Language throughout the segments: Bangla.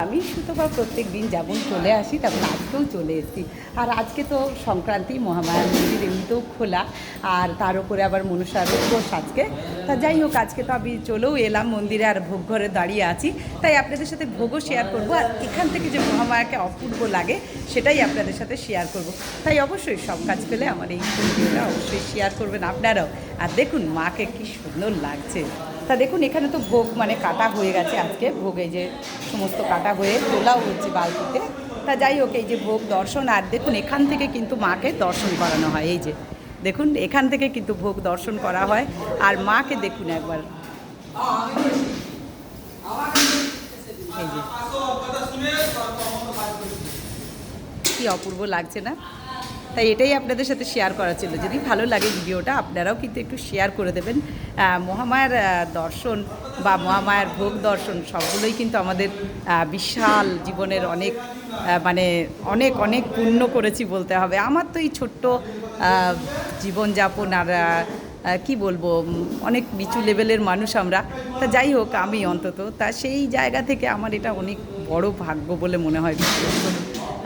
আমি সুতরাং প্রত্যেক দিন যেমন চলে আসি তেমন আজকেও চলে এসেছি। আর আজকে তো সংক্রান্তি, মহামায়া মন্দির এমনিতেও খোলা, আর তার উপরে আবার মনসার উপোস আজকে। তা যাই হোক, আজকে তো আমি চলেও এলাম মন্দিরে, আর ভোগ ঘরে দাঁড়িয়ে আছি, তাই আপনাদের সাথে ভোগও শেয়ার করব। আর এখান থেকে যে মহামায়াকে অপূর্ব লাগে সেটাই আপনাদের সাথে শেয়ার করব। তাই অবশ্যই সব কাজ পেলে আমার এই ভিডিওটা অবশ্যই শেয়ার করবেন আপনারাও। আর দেখুন মাকে কি সুন্দর লাগছে। তা দেখুন এখানে তো ভোগ কাটা হয়ে গেছে, আজকে ভোগে যে সমস্ত কাটা হয়ে তোলাও হচ্ছে বালতিতে। তা যাই হোক, এই যে ভোগ দর্শন, আর দেখুন এখান থেকে কিন্তু মাকে দর্শন করানো হয়। এই যে দেখুন এখান থেকে কিন্তু ভোগ দর্শন করা হয়। আর মাকে দেখুন একবার, এই যে কি অপূর্ব লাগছে না? তাই এটাই আপনাদের সাথে শেয়ার করা ছিল। যদি ভালো লাগে ভিডিওটা, আপনারাও কিন্তু একটু শেয়ার করে দেবেন। মহামায়ার দর্শন বা মহামায়ার ভোগ দর্শন সবগুলোই কিন্তু আমাদের বিশাল জীবনের অনেক অনেক অনেক পুণ্য করেছি বলতে হবে। আমার তো এই ছোট্ট জীবনযাপন, আর কি বলবো, অনেক নিচু লেভেলের মানুষ আমরা। তা যাই হোক, আমি অন্তত তা সেই জায়গা থেকে আমার এটা অনেক বড় ভাগ্য বলে মনে হয়।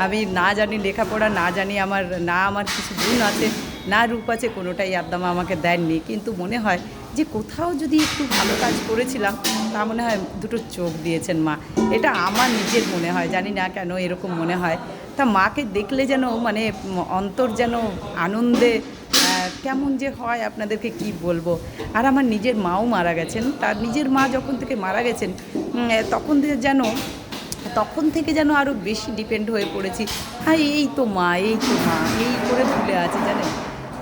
আমি না জানি লেখাপড়া, না জানি আমার কিছু গুণ আছে, না রূপ আছে, কোনোটাই আদ্দামা আমাকে দেননি। কিন্তু মনে হয় যে কোথাও যদি একটু ভালো কাজ করেছিলাম, তা মনে হয় দুটো চোখ দিয়েছেন মা। এটা আমার নিজের মনে হয়, জানি না কেন এরকম মনে হয়। তা মাকে দেখলে যেন অন্তর যেন আনন্দে কেমন যে হয়, আপনাদেরকে কি বলবো। আর আমার নিজের মাও মারা গেছেন। তার নিজের মা যখন থেকে মারা গেছেন, তখন থেকে যেন আরও বেশি ডিপেন্ড হয়ে পড়েছি। হ্যাঁ, এই তো মা, এই তো মা, এই করে ভুলে আছে, জানেন।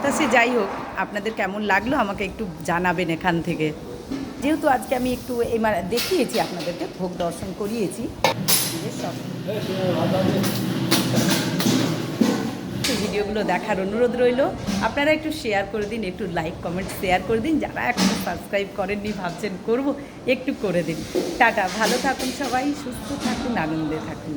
তা সে যাই হোক, আপনাদের কেমন লাগলো আমাকে একটু জানাবেন এখান থেকে। যেহেতু আজকে আমি একটু দেখিয়েছি আপনাদেরকে, ভোগ দর্শন করিয়েছি, সব ভিডিওগুলো দেখার অনুরোধ রইল। আপনারা একটু শেয়ার করে দিন, একটু লাইক কমেন্ট শেয়ার করে দিন। যারা এখনও সাবস্ক্রাইব করেননি, ভাবছেন করব, একটু করে দিন। টাটা, ভালো থাকুন সবাই, সুস্থ থাকুন, আনন্দে থাকুন।